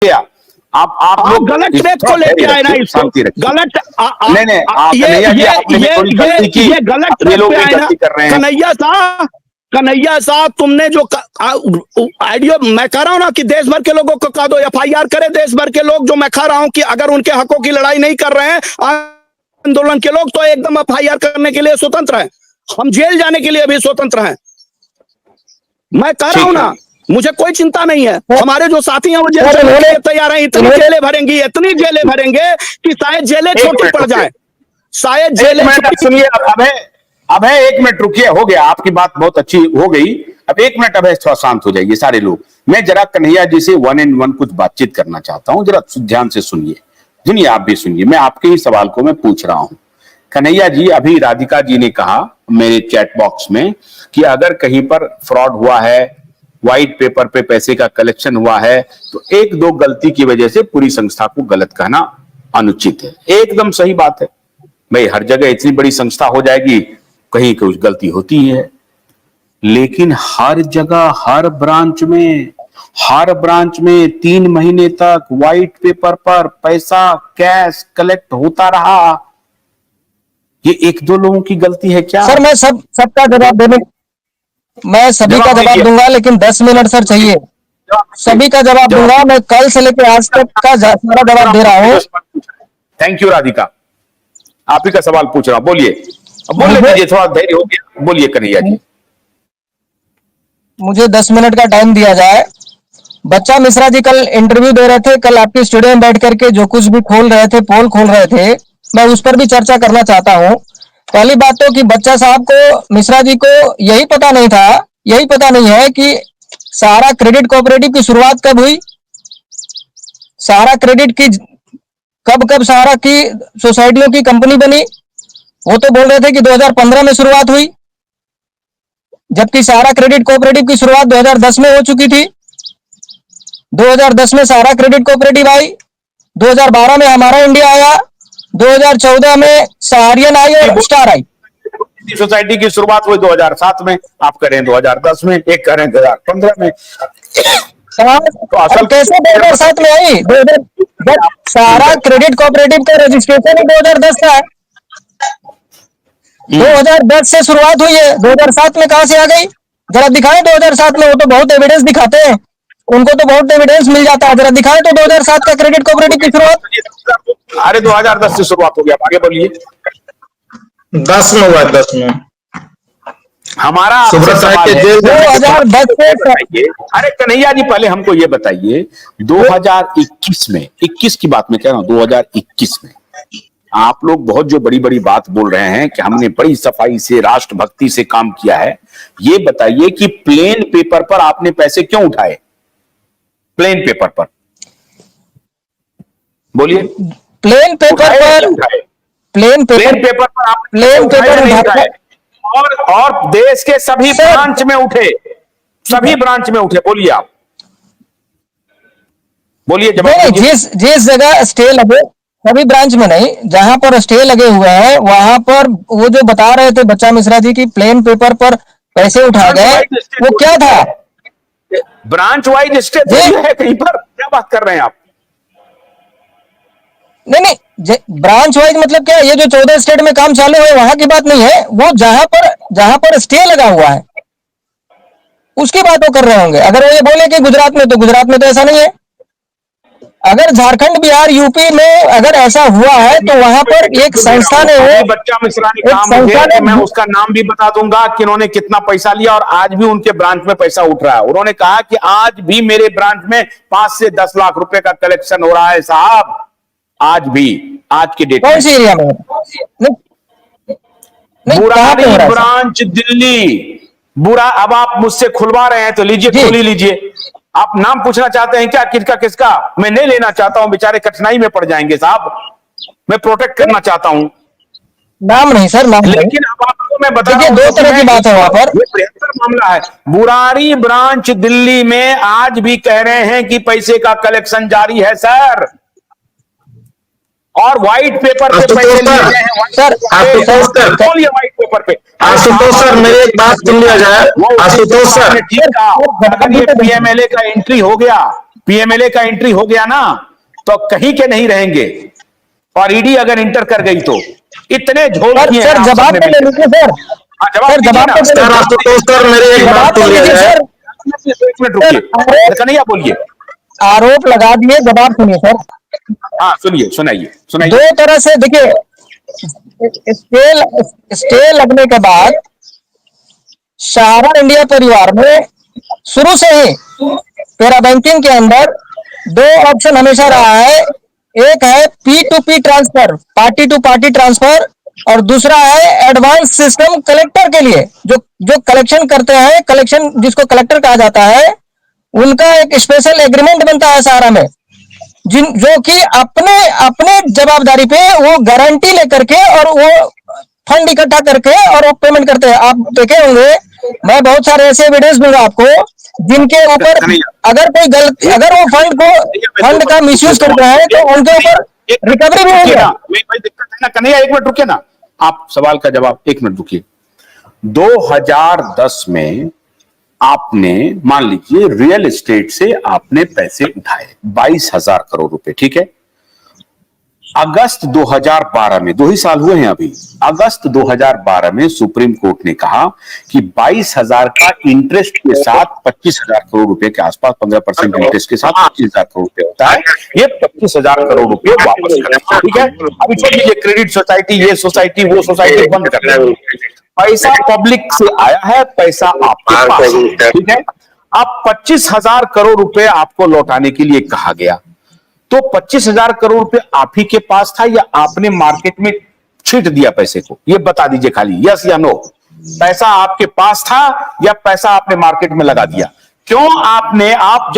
गया। आप लोग गलत ट्रेस को लेके आए ना, इसको गलत नहीं ये गलत ट्रेस पे आए ना। कन्हैया साहब तुमने जो आइडियो, मैं कह रहा हूं ना कि देश भर के लोगों को कह दो, एफआईआर करे देश भर के लोग, जो मैं कह रहा हूं कि अगर उनके हकों की लड़ाई नहीं कर रहे हैं आंदोलन के लोग, तो एकदम एफआईआर करने के लिए स्वतंत्र है। हम जेल जाने के लिए भी स्वतंत्र हैं। मैं कह रहा हूं ना, मुझे कोई चिंता नहीं है। हमारे जो साथी हैं वो जेल जाने के लिए तैयार हैं। इतनी जेलें भरेंगे कि शायद जेलें छोटी पड़ जाए, शायद जेलें। सुनिए, अब है 1 मिनट रुकिए, हो गया, आपकी बात बहुत अच्छी हो गई। अब 1 मिनट, अब थोड़ा शांत हो जाइए सारे लोग। मैं जरा कन्हैया जी से 1 on 1 कुछ बातचीत करना चाहता हूं, जरा ध्यान से सुनिए। आप भी सुनिए, मैं आपके ही सवाल को मैं पूछ रहा हूं। कन्हैया जी, अभी राधिका जी ने कहा मेरे चैट बॉक्स में कि अगर कहीं पर फ्रॉड हुआ है, व्हाइट पेपर पे पैसे का कलेक्शन हुआ है, तो 1-2 गलती की वजह से पूरी संस्था को गलत कहना अनुचित है। एकदम सही बात है भाई, हर जगह इतनी बड़ी संस्था हो जाएगी, कहीं कुछ गलती होती है। लेकिन हर जगह, हर ब्रांच में 3 महीने तक व्हाइट पेपर पर पैसा कैश कलेक्ट होता रहा। ये 1-2 लोगों की गलती है क्या? सर, मैं सबका जवाब देने, मैं सभी का जवाब दूंगा, लेकिन 10 मिनट सर चाहिए। सभी का जवाब दूंगा, मैं कल से लेकर आज तक का सारा जवाब दे रहा हूँ। थैंक यू राधिका, आप ही का सवाल पूछ रहा हूं, बोलिए। बोलने दीजिए, थोड़ा धैर्य हो गया, बोलिए कन्हैया जी। मुझे 10 मिनट का टाइम दिया जाए। बच्चा मिश्रा जी कल इंटरव्यू दे रहे थे, कल आपके स्टूडियो में बैठ करके जो कुछ भी खोल रहे थे, पोल खोल रहे थे, मैं उस पर भी चर्चा करना चाहता हूं। पहली बात तो कि बच्चा साहब को, मिश्रा जी को यही पता नहीं है कि सहारा क्रेडिट कोऑपरेटिव की शुरुआत कब हुई, सहारा क्रेडिट की कब सहारा की सोसाइटियों की कंपनी बनी। वो तो बोल रहे थे कि 2015 में शुरुआत हुई, जबकि सहारा क्रेडिट कोऑपरेटिव की शुरुआत 2010 में हो चुकी थी। 2010 में सहारा क्रेडिट कोऑपरेटिव आई, 2012 में हमारा इंडिया आया, 2014 में सहारियन आई और स्टार आई। सोसाइटी की शुरुआत हुई 2007 में, आप करें 2010 में, एक करें 2015 में। तो असल कैसे 2007 में आई? सहारा क्रेडिट कोऑपरेटिव का रजिस्ट्रेशन ही 2010 का है। 2010 से शुरुआत हुई है, 2007 में कहां से आ गई? जरा दिखाएं 2007 में। वो तो बहुत एविडेंस दिखाते हैं, उनको तो बहुत एविडेंस मिल जाता है। जरा दिखाएं तो 2007 का क्रेडिट कोऑपरेटिव की शुरुआत। अरे 2010 से शुरुआत हो गया, आगे बोलिए। 10 में हुआ, 10 में हमारा 2010 से। अरे कन्हैया जी, पहले हमको ये बताइए, 2021 में, 21 की बात मैं कह रहा हूं, 2021 में आप लोग बहुत जो बड़ी बड़ी बात बोल रहे हैं कि हमने बड़ी सफाई से, राष्ट्रभक्ति से काम किया है, ये बताइए कि प्लेन पेपर पर आपने पैसे क्यों उठाए? प्लेन पेपर पर बोलिए। प्लेन पेपर पर आप प्लेन पेपर नहीं उठाए, और देश के सभी ब्रांच में उठे, सभी ब्रांच में उठे। बोलिए, आप बोलिए, जवाब दीजिए। जिस जगह स्टे लगे, सभी ब्रांच में नहीं, जहां पर स्टे लगे हुए हैं वहां पर वो जो बता रहे थे बच्चा मिश्रा जी की प्लेन पेपर पर पैसे उठा गए, वो क्या था? ब्रांच वाइज स्टे है कहीं पर? क्या बात कर रहे हैं आप? नहीं, ब्रांच वाइज मतलब क्या? ये जो 14 स्टेट में काम चालू है वहां की बात नहीं है, वो जहां पर स्टे लगा हुआ है उसकी बात वो कर रहे होंगे। अगर वो ये बोले कि गुजरात में, तो गुजरात में तो ऐसा नहीं है। अगर झारखंड, बिहार, यूपी में अगर ऐसा हुआ है तो वहां पर एक संस्था ने, बच्चा मिश्रा ने काम, मैं उसका नाम भी बता दूंगा कि उन्होंने कितना पैसा लिया, और आज भी उनके ब्रांच में पैसा उठ रहा है। उन्होंने कहा कि आज भी मेरे ब्रांच में 5 से 10 लाख रुपए का कलेक्शन हो रहा है साहब, आज भी, आज के डेट में। कौन सी एरिया में? बुरारी ब्रांच दिल्ली, अब आप मुझसे खुलवा रहे हैं तो लीजिए, खोल ही लीजिए। आप नाम पूछना चाहते हैं क्या? किसका? मैं नहीं लेना चाहता हूं, बेचारे कठिनाई में पड़ जाएंगे साहब, मैं प्रोटेक्ट करना चाहता हूं। नाम नहीं सर, नाम लेकिन अब आपको मैं बता रहा हूं, 2 तरह की बात है वहां पर। ये बृहत्तर मामला है। बुरारी ब्रांच दिल्ली में आज भी कह रहे हैं कि पैसे का कलेक्शन जारी है सर, और व्हाइट पेपर पे पैसे लिए गए हैं सर। बोलिए, व्हाइट पेपर पे। आशुतोष सर, मेरी एक बात सुन लिया जाए। आशुतोष सर, ठीक कहा, अगर ये पीएमएलए का एंट्री हो गया पीएमएलए का एंट्री हो गया ना तो कहीं के नहीं रहेंगे, और ईडी अगर इंटर कर गई तो इतने झोल किए हैं सर आप जवाब सबने तो ले मिलकर। लीजिए सर। हाँ, जवाब सर दीजिए जवाब ना। तो सर आशुतोष सर मेरी एक जवाब बात तो सुन लीजिए लीजिए। सर। एक मिनट रुकिए, कन्हैया बोलिए। आरोप लगा दिए, जवाब सुनिए सर। हाँ सुनिए, सुनाइए दो सुनाइए। तरह से देखिए, स्टे लगने के बाद सहारा इंडिया परिवार में शुरू से ही पैरा बैंकिंग के अंदर दो ऑप्शन हमेशा रहा है। एक है P2P transfer, party to party transfer, और दूसरा है एडवांस सिस्टम कलेक्टर के लिए, जो जो कलेक्शन करते हैं, कलेक्शन जिसको कलेक्टर कहा जाता है, उनका एक स्पेशल एग्रीमेंट बनता है सहारा में, जिन जो कि अपने अपने जवाबदारी पे वो गारंटी लेकर के और वो फंड इकट्ठा करके और वो पेमेंट करते हैं। आप देखे होंगे, मैं बहुत सारे ऐसे एविडेंस दूंगा आपको जिनके ऊपर अगर कोई गलत, अगर वो फंड का मिसयूज करते हैं तो उनके ऊपर रिकवरी भी होगी। भाई दिक्कत है ना कन्हैया, एक मिनट रुकिए ना, आप सवाल का जवाब एक मिनट रुकिए। 2010 में आपने मान लीजिए रियल एस्टेट से आपने पैसे उठाए 22,000 करोड़ रुपए, ठीक है। अगस्त 2012 में, 2 ही साल हुए हैं अभी, अगस्त 2012 में सुप्रीम कोर्ट ने कहा कि 22,000 का इंटरेस्ट के साथ 25,000 करोड़ रुपए के आसपास, 15% इंटरेस्ट के साथ 25,000 करोड़ रुपए होता है। ये 25,000 करोड़ रुपए वापस करें, ठीक है। अभी छोड़ दीजिए क्रेडिट सोसाइटी, ये सोसाइटी, वो सोसाइटी बंद कर दें। पैसा पब्लिक से आया है, पैसा आपके पास, ठीक है। अब 25,000 करोड़ रुपए आपको लौटाने के लिए कहा गया, तो 25,000 करोड़ रुपए आप ही के पास था या आपने मार्केट में छींट दिया पैसे को? ये बता दीजिए खाली, यस या नो। पैसा आपके पास था या पैसा आपने मार्केट में लगा दिया? क्यों आपने, आप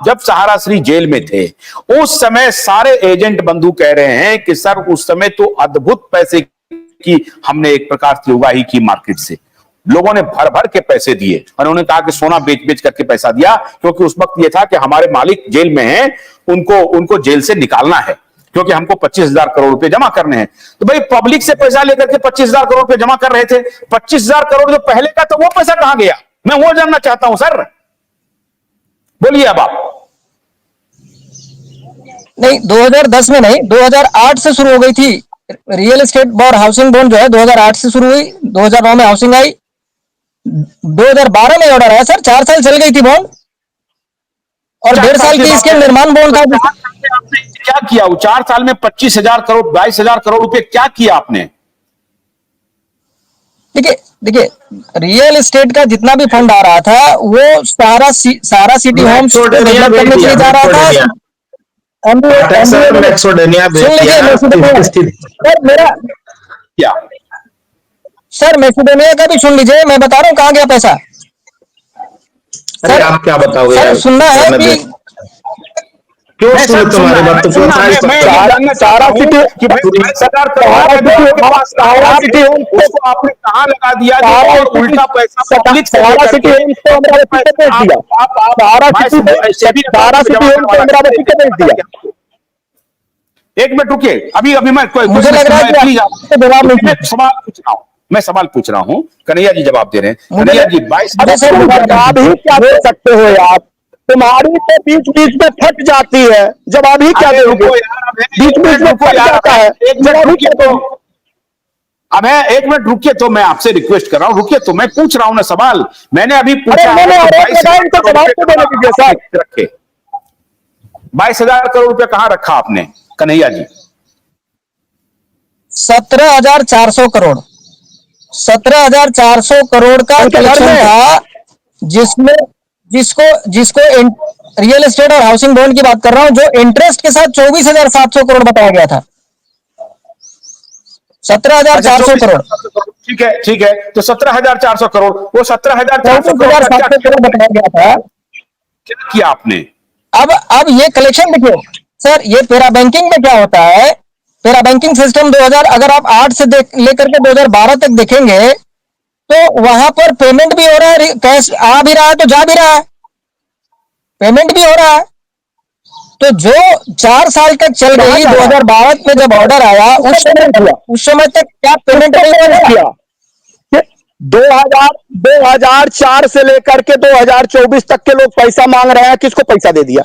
जब सहारा श्री जेल में थे उस समय सारे एजेंट बंधु कह रहे हैं कि सर उस समय तो अद्भुत पैसे की हमने एक प्रकार से उगाही की मार्केट से, लोगों ने भर भर के पैसे दिए और उन्होंने कहा कि सोना बेच बेच करके पैसा दिया, क्योंकि उस वक्त यह था कि हमारे मालिक जेल में हैं, उनको जेल से निकालना है, क्योंकि हमको 25,000 करोड़ रुपए जमा करने हैं। तो भाई पब्लिक से पैसा लेकर के 25,000 करोड़ रुपए जमा कर रहे थे, 25,000 करोड़ जो पहले का, तो वो पैसा कहां गया? मैं वो जानना चाहता हूं सर, बोलिए अब आप। नहीं, 2010 में नहीं, 2008 से शुरू हो गई थी रियल एस्टेट और हाउसिंग बॉन्ड जो है, 2008 से शुरू हुई, 2009 में हाउसिंग आई, 2012 में ऑर्डर आया सर। 4 साल चल गई थी बॉन्ड, और 1.5 साल की इसके निर्माण बॉन्ड था। आपने क्या किया? 4 साल में 25,000 करोड़, 22,000 करोड़ रुपए क्या किया आपने? देखिए रियल एस्टेट का जितना भी फंड आ रहा था वो सारा सिटी होम्स को डेवलप करने के लिए जा रहा था। सर मैसेडोनिया का भी सुन लीजिए, मैं बता रहा हूँ कहाँ गया पैसा। अरे आप क्या बताओगे सर सुनना है कि क्यों सुने तुम्हारी बात? तो सारा सिटी आपने कहाँ लगा दिया और उल्टा पैसा पब्लिक से एक मिनट रुकिए, अभी मैं मुझे लग रहा है मैं सवाल पूछ रहा हूँ, कन्हैया जी जवाब दे रहे हैं। कन्हैया जी 22 जवाब ही क्या दे सकते हो आप? तुम्हारी तो बीच बीच में फट जाती है, जवाब ही क्या दोगे? बीच बीच में फट जाता है, जवाब ही क्या दो? अब है, एक मिनट रुकिए, तो मैं आपसे रिक्वेस्ट कर रहा हूं, रुकिए, तो मैं पूछ रहा हूं ना सवाल, मैंने अभी पूछा। रखे 22,000 करोड़ रुपए कहां रखा आपने कन्हैया जी? 17,400 करोड़, 17,400 करोड़ का कलेक्शन था, जिसमें जिसको रियल एस्टेट और हाउसिंग बॉन्ड की बात कर रहा हूं, जो इंटरेस्ट के साथ 24,700 करोड़ बताया गया था। 17,400 करोड़, ठीक है, तो 17,400 करोड़, वो 17,400 करोड़ बताया गया था। क्या किया आपने? अब ये कलेक्शन देखिए सर, ये पैरा बैंकिंग में क्या होता है, पैरा बैंकिंग सिस्टम 2000, अगर आप 8 से लेकर के 2012 तक देखेंगे तो वहां पर पेमेंट भी हो रहा है, कैश आ भी रहा है तो जा भी रहा है, पेमेंट भी हो रहा है। तो जो 4 साल तक चल रही, 2012 में जब ऑर्डर आया उस समय तक क्या पेमेंट नहीं किया? 2004 से लेकर के 2024 तक के लोग पैसा मांग रहे हैं, किसको पैसा दे दिया?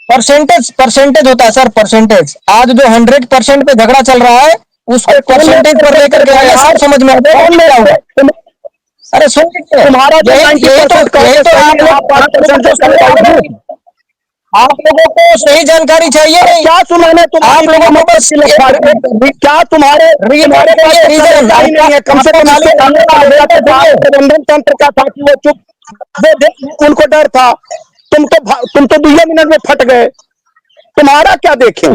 परसेंटेज होता है सर, परसेंटेज। आज जो 100% पे झगड़ा चल रहा है उसको परसेंटेज पर लेकर के आगे सब समझ में आता है। अरे सुन लीजिए, तुम्हारा आप लोगों को सही जानकारी चाहिए नहीं। क्या सुनाने तुम आप लोगों को बस क्या तुम्हारे रीजन नहीं है, कम से कम प्रबंधन तंत्र का था कि वो चुप, उनको डर था। तुम तो 2 मिनट में फट गए, तुम्हारा क्या देखें?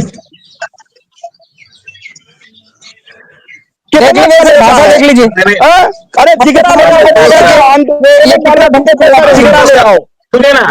भाषा देख लीजिए। अरे जिगरा ले आओ, सुने ना,